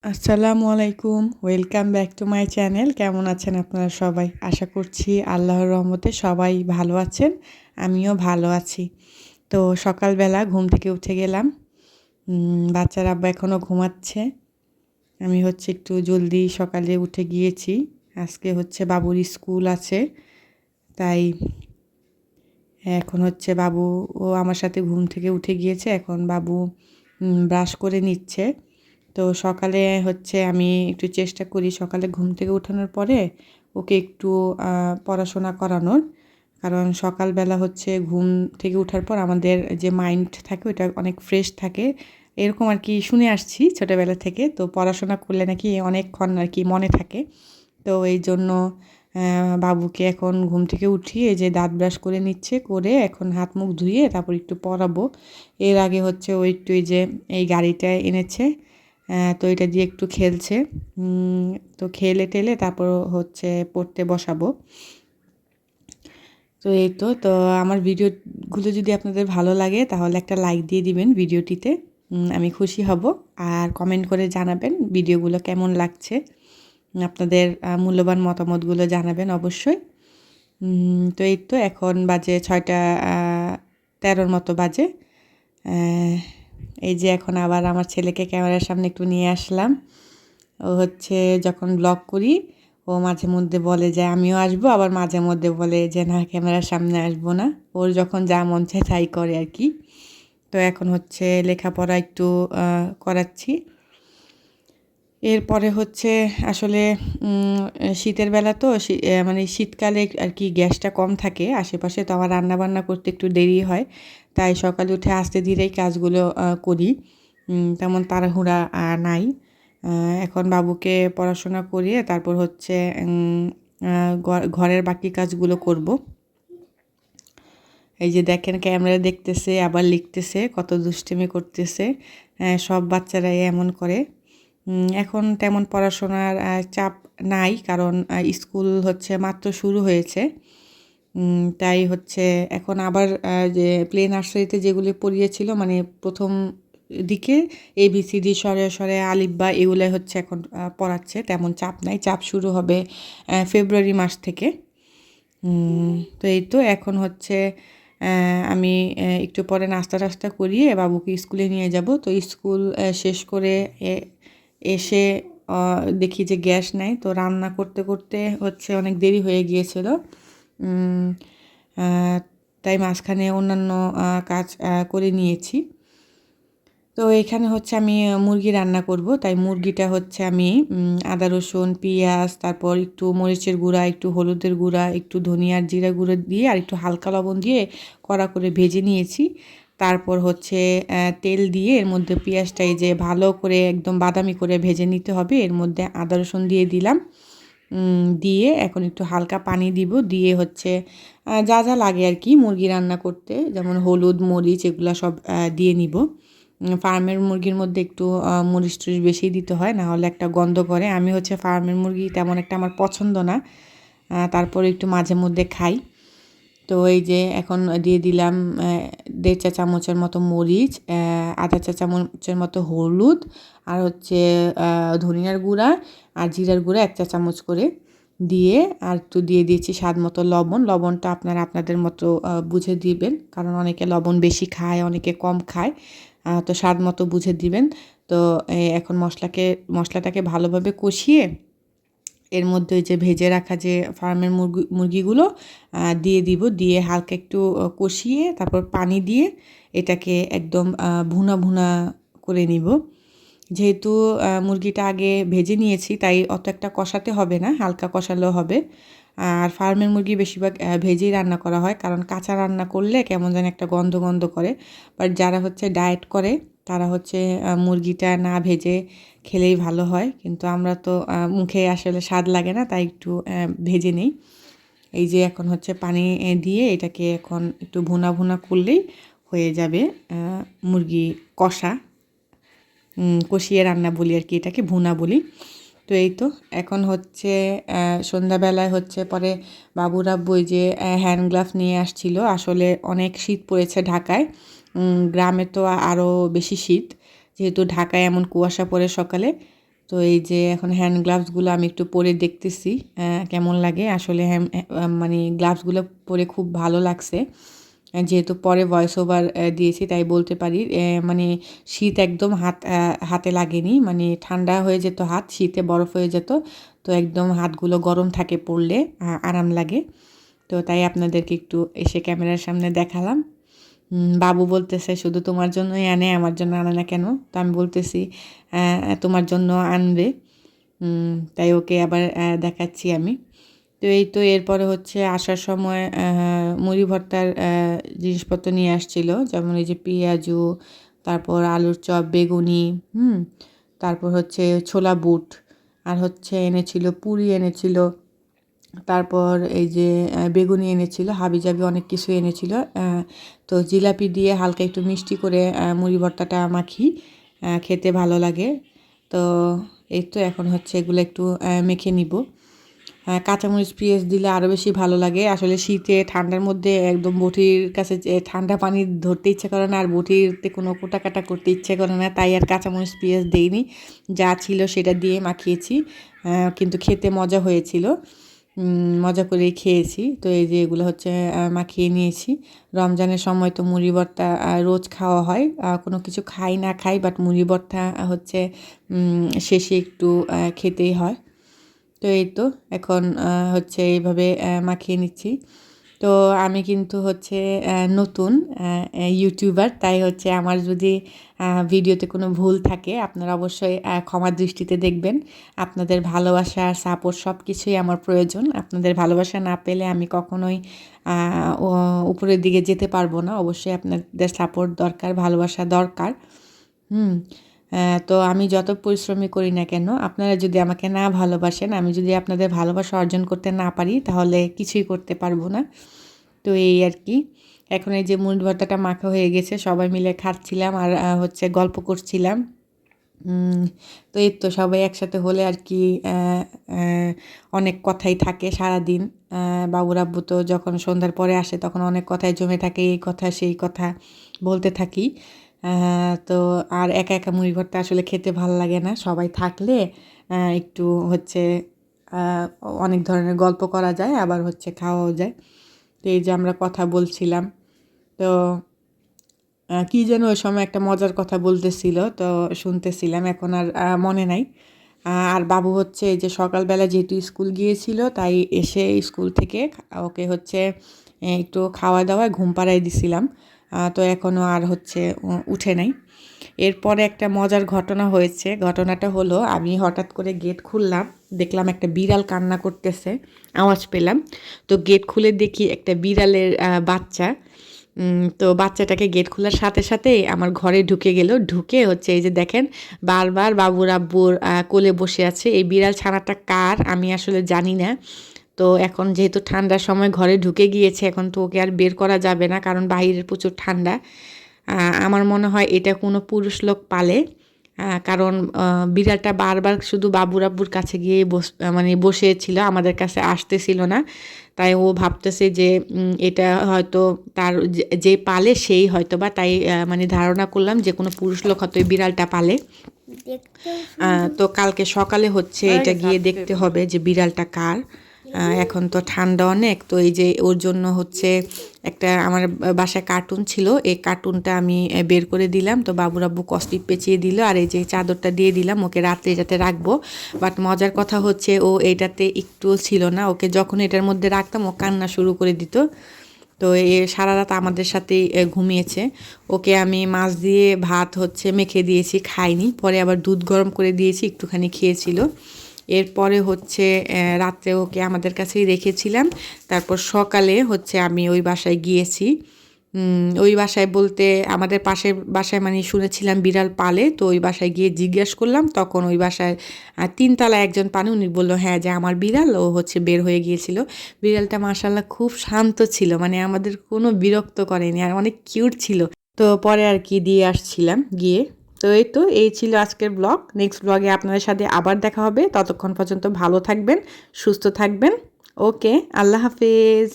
আসসালামু আলাইকুম, welcome back to my channel. কেমন আছেন আপনারা সবাই? আশা করছি আল্লাহর রহমতে সবাই ভালো আছেন, আমিও ভালো আছি। তো সকালবেলা ঘুম থেকে উঠে গেলাম। বাচ্চার আব্বা এখনও ঘুমাচ্ছে। আমি একটু জলদি সকালে উঠে গিয়েছি। আজকে বাবুর স্কুল আছে, তাই এখন বাবু ও আমার সাথে ঘুম থেকে উঠে গিয়েছে। এখন বাবু ব্রাশ করে নিচ্ছে। তো সকালে আমি একটু চেষ্টা করি সকালে ঘুম থেকে উঠানোর পরে ওকে একটু পড়াশোনা করানোর। কারণ সকালবেলা ঘুম থেকে ওঠার পর আমাদের যে মাইন্ড থাকে ওটা অনেক ফ্রেশ থাকে, এরকম আর কি শুনে আসছি ছোটোবেলা থেকে। তো পড়াশোনা করলে নাকি অনেকক্ষণ আর কি মনে থাকে। তো এই জন্য বাবুকে এখন ঘুম থেকে উঠিয়ে যে দাঁত ব্রাশ করে নিচ্ছে, করে এখন হাত মুখ ধুয়ে তারপর একটু পড়াবো। এর আগে ও একটু এই যে এই গাড়িটা এনেছে, তো এটা দিয়ে একটু খেলছে। তো খেলে টেলে তারপর পড়তে বসাবো। তো এই তো আমার ভিডিওগুলো যদি আপনাদের ভালো লাগে তাহলে একটা লাইক দিয়ে দিবেন ভিডিওটিতে, আমি খুশি হব। আর কমেন্ট করে জানাবেন ভিডিওগুলো কেমন লাগছে, আপনাদের মূল্যবান মতামতগুলো জানাবেন অবশ্যই। তো এই তো এখন বাজে 6টা 13 মতো বাজে। এই যে এখন আবার আমার ছেলেকে ক্যামেরার সামনে একটু নিয়ে আসলাম। ও যখন ব্লগ করি ও মাঝে মধ্যে বলে যে আমিও আসবো, আবার মাঝে মধ্যে বলে যে না, ক্যামেরার সামনে আসবো না। ওর যখন যা মন চায় তাই করে আর কি। তো এখন লেখাপড়া একটু করাচ্ছি। এরপরে আসলে শীতের বেলা তো মানে শীতকালে আর কি গ্যাসটা কম থাকে আশেপাশে, তো আমার রান্নাবান্না করতে একটু দেরি হয়। তাই সকালে উঠে আস্তে ধীরেই কাজগুলো করি, তেমন তাড়াহুড়া নাই। এখন বাবুকে পড়াশোনা করিয়ে তারপর ঘরের বাকি কাজগুলো করব। এই যে দেখেন, ক্যামেরা দেখতেছে আবার লিখতেছে, কত দুষ্টুমি করতেছে। সব বাচ্চারাই এমন করে। এখন তেমন পড়াশোনার চাপ নাই, কারণ স্কুল মাত্র শুরু হয়েছে। তাই এখন আবার যে প্লে নার্সারিতে যেগুলি পড়িয়েছিল, মানে প্রথম দিকে ABCD স্বরে স্বরে আলিফ বা এগুলাই এখন পড়াচ্ছে, তেমন চাপ নাই। চাপ শুরু হবে ফেব্রুয়ারি মাস থেকে। তো এই তো এখন আমি একটু পরে নাস্তা টাস্তা করিয়ে বাবুকে স্কুলে নিয়ে যাব। তো স্কুল শেষ করে এসে দেখি যে গ্যাস নাই, তো রান্না করতে করতে অনেক দেরি হয়ে গিয়েছিল। তাই মাঝখানে অন্যান্য কাজ করে নিয়েছি। তো এখানে আমি মুরগি রান্না করব, তাই মুরগিটা আমি আদা রসুন পেঁয়াজ, তারপর একটু মরিচের গুঁড়া, একটু হলুদের গুঁড়া, একটু ধনিয়ার জিরা গুঁড়ো দিয়ে আর একটু হালকা লবণ দিয়ে কড়া করে ভেজে নিয়েছি। তারপর তেল দিয়ে এর মধ্যে পেঁয়াজটা এই যে ভালো করে একদম বাদামি করে ভেজে নিতে হবে। এর মধ্যে আদা রসুন দিয়ে দিলাম, দিয়ে এখন একটু হালকা পানি দিব, দিয়ে যা যা লাগে আর কি মুরগি রান্না করতে, যেমন হলুদ মরিচ এগুলো সব দিয়ে নিব। ফার্মের মুরগির মধ্যে একটু মরিচ টরিচ বেশি দিতে হয়, না হলে একটা গন্ধ করে। আমি ফার্মের মুরগি তেমন একটা আমার পছন্দ না, তারপরে একটু মাঝে মধ্যে খাই। তো এই যে এখন দিয়ে দিলাম 1.5 চা চামচের মতো মরিচ, আধা চা চামচের মতো হলুদ, আর ধনিয়ার গুঁড়া আর জিরার গুঁড়া 1 চা চামচ করে দিয়ে, আর একটু দিয়ে দিয়েছি স্বাদ মতো লবণ। লবণটা আপনারা আপনাদের মতো বুঝে দিবেন, কারণ অনেকে লবণ বেশি খায়, অনেকে কম খায়। তো স্বাদ মতো বুঝে দিবেন। তো এখন মশলাটাকে ভালোভাবে কষিয়ে এর মধ্যে ওই যে ভেজে রাখা যে ফার্মের মুরগিগুলো দিয়ে দিব, দিয়ে হালকা একটু কষিয়ে তারপর পানি দিয়ে এটাকে একদম ভুনা ভুনা করে নিব। যেহেতু মুরগিটা আগে ভেজে নিয়েছি, তাই অত একটা কষাতে হবে না, হালকা কষালেও হবে। আর ফার্মের মুরগি বেশিরভাগ ভেজেই রান্না করা হয়, কারণ কাঁচা রান্না করলে কেমন যেন একটা গন্ধ গন্ধ করে। বাট যারা ডায়েট করে তারা মুরগিটা না ভেজে খেলেই ভালো হয়, কিন্তু আমরা তো মুখে আসলে স্বাদ লাগে না, তাই একটু ভেজে নেই। এই যে এখন পানি দিয়ে এটাকে এখন একটু ভুনা ভুনা করলেই হয়ে যাবে মুরগি কষা। কষিয়ে রান্না বলি আর কি, এটাকে ভুনা বলি। তো এই তো এখন সন্ধ্যাবেলায় পরে বাবুর আব্বু ওই যে হ্যান্ড গ্লাভ নিয়ে আসছিল। আসলে অনেক শীত পড়েছে ঢাকায়, গ্রামে তো আরও বেশি শীত, যেহেতু ঢাকায় এমন কুয়াশা পড়ে সকালে। তো এই যে এখন হ্যান্ড গ্লাভসগুলো আমি একটু পরে দেখতেছি কেমন লাগে। আসলে মানে গ্লাভসগুলো পরে খুব ভালো লাগছে। যেহেতু পরে ভয়েস ওভার দিয়েছি তাই বলতে পারি, মানে শীত একদম হাতে লাগেনি, মানে ঠান্ডা হয়ে যেত হাত, শীতে বরফ হয়ে যেত, তো একদম হাতগুলো গরম থাকে পরলে, আরাম লাগে। তো তাই আপনাদেরকে একটু এসে ক্যামেরার সামনে দেখালাম। বাবু বলতেছে শুধু তোমার জন্যই আনে, আমার জন্য আনে না কেন? তো আমি বলতেছি তোমার জন্য আনবে। তাই ওকে আবার দেখাচ্ছি আমি। তো এই তো এরপরে হচ্ছে আসার সময় মুড়ি ভর্তার জিনিসপত্র নিয়ে আসছিল, যেমন এই যে পেঁয়াজু, তারপর আলুর চপ, বেগুনি, তারপর হচ্ছে ছোলা বুট, আর হচ্ছে এনেছিল পুরি এনেছিল, তারপর এই যে বেগুনি এনেছিল, হাবিজাবি অনেক কিছু এনেছিল। তো জিলাপি দিয়ে হালকা একটু মিষ্টি করে মুড়ি ভর্তাটা মাখি, খেতে ভালো লাগে। তো এই তো এখন হচ্ছে এগুলো একটু মেখে নিব। কাঁচামরিচ পেঁয়াজ দিলে আরও বেশি ভালো লাগে। আসলে শীতে ঠান্ডার মধ্যে একদম বটির কাছে ঠান্ডা পানি ধরতে ইচ্ছে করে না, আর বটিতে কোনো কোটাকাটা করতে ইচ্ছে করে না, তাই আর কাঁচামরিচ পেঁয়াজ দেইনি, যা ছিল সেটা দিয়ে মাখিয়েছি। কিন্তু খেতে মজা হয়েছিল, মজা করেই খেয়েছি। তো এই যে এগুলো হচ্ছে মাখিয়ে নিয়েছি। রমজানের সময় তো মুড়ি ভর্তা রোজ খাওয়া হয়, কোনো কিছু খাই না খাই, বাট মুড়ি ভর্তা হচ্ছে শেষে একটু খেতেই হয়। তো এই তো এখন হচ্ছে এইভাবে মাখিয়ে নিচ্ছি। তো আমি কিন্তু হচ্ছে নতুন ইউটিউবার, তাই হচ্ছে আমার যদি ভিডিওতে কোনো ভুল থাকে আপনারা অবশ্যই ক্ষমার দৃষ্টিতে দেখবেন। আপনাদের ভালোবাসা, সাপোর্ট সব কিছুই আমার প্রয়োজন। আপনাদের ভালোবাসা না পেলে আমি কখনোই উপরের দিকে যেতে পারবো না। অবশ্যই আপনাদের সাপোর্ট দরকার, ভালোবাসা দরকার। তো আমি যত পরিশ্রমই করি না কেন, আপনারা যদি আমাকে না ভালোবাসেন, আমি যদি আপনাদের ভালোবাসা অর্জন করতে না পারি, তাহলে কিছুই করতে পারবো না। তো এই আর কি। এখন এই যে মুড়ি ভর্তাটা মাখা হয়ে গেছে, সবাই মিলে খাচ্ছিলাম আর হচ্ছে গল্প করছিলাম। তো এই তো সবাই একসাথে হলে আর কি অনেক কথাই থাকে সারাদিন। বাবুর আব্বু তো যখন সন্ধ্যার পরে আসে তখন অনেক কথাই জমে থাকে, এই কথা সেই কথা বলতে থাকি। তো আর একা একা মুড়ি ভর্তা আসলে খেতে ভালো লাগে না, সবাই থাকলে একটু হচ্ছে অনেক ধরনের গল্প করা যায়, আবার হচ্ছে খাওয়াও যায়। তো এই যে আমরা কথা বলছিলাম, তো কী যেন ওই সময় একটা মজার কথা বলতেছিল, তো শুনতেছিলাম, এখন আর মনে নাই। আর বাবু হচ্ছে এই যে সকালবেলা যেহেতু স্কুল গিয়েছিল, তাই এসে স্কুল থেকে ওকে হচ্ছে একটু খাওয়া দাওয়ায় ঘুম পাড়ায় দিছিলাম। তো এখনও আর হচ্ছে উঠে নাই। এরপরে একটা মজার ঘটনা হয়েছে। ঘটনাটা হলো, আমি হঠাৎ করে গেট খুললাম, দেখলাম একটা বিড়াল কান্না করতেছে, আওয়াজ পেলাম। তো গেট খুলে দেখি একটা বিড়ালের বাচ্চা। তো বাচ্চাটাকে গেট খোলার সাথে সাথেই আমার ঘরে ঢুকে গেল। ঢুকে হচ্ছে এই যে দেখেন বারবার বাবুর আব্বুর কোলে বসে আছে। এই বিড়াল ছানাটা কার আমি আসলে জানি না। তো এখন যেহেতু ঠান্ডার সময় ঘরে ঢুকে গিয়েছে, এখন তো ওকে আর বের করা যাবে না, কারণ বাইরের প্রচুর ঠান্ডা। আমার মনে হয় এটা কোনো পুরুষ লোক পালে, কারণ বিড়ালটা বারবার শুধু বাবুর আব্বুর কাছে গিয়ে মানে বসেছিল, আমাদের কাছে আসতেছিল না। তাই ও ভাবতেছে যে এটা হয়তো তার যে পালে সেই হয়তো বা, তাই মানে ধারণা করলাম যে কোনো পুরুষ লোক হয়তো এই বিড়ালটা পালে। তো কালকে সকালে হচ্ছে এটা গিয়ে দেখতে হবে যে বিড়ালটা কার। এখন তো ঠান্ডা অনেক, তো এই যে ওর জন্য হচ্ছে একটা আমার বাসায় কার্টুন ছিল, এই কার্টুনটা আমি বের করে দিলাম। তো বাবুর আব্বু কস্টিপ পেঁচিয়ে দিল, আর এই যে চাদরটা দিয়ে দিলাম, ওকে রাত্রে এটাতে রাখবো। বাট মজার কথা হচ্ছে ও এটাতে একটুও ছিল না, ওকে যখন এটার মধ্যে রাখতাম ও কান্না শুরু করে দিত। তো এ সারা রাত আমাদের সাথেই ঘুমিয়েছে। ওকে আমি মাছ দিয়ে ভাত হচ্ছে মেখে দিয়েছি, খাইনি, পরে আবার দুধ গরম করে দিয়েছি, একটুখানি খেয়েছিল। এরপরে হচ্ছে রাত্রে ওকে আমাদের কাছেই রেখেছিলাম। তারপর সকালে হচ্ছে আমি ওই বাসায় গিয়েছি। ওই বাসায় বলতে আমাদের পাশের বাসায়, মানে শুনেছিলাম বিড়াল পালে, তো ওই বাসায় গিয়ে জিজ্ঞেস করলাম, তখন ওই বাসায় 3 তলায় একজন পানি, উনি বললো হ্যাঁ যে আমার বিড়াল, ও হচ্ছে বের হয়ে গিয়েছিল। বিড়ালটা মাশাআল্লাহ খুব শান্ত ছিল, মানে আমাদের কোনো বিরক্ত করেনি, আর অনেক কিউট ছিল। তো পরে আর কি দিয়ে আসছিলাম গিয়ে। তো এই ছিল আজকের ব্লগ। নেক্সট ব্লগে আপনাদের সাথে আবার দেখা হবে। ততক্ষণ পর্যন্ত ভালো থাকবেন, সুস্থ থাকবেন। ওকে, আল্লাহ হাফেজ।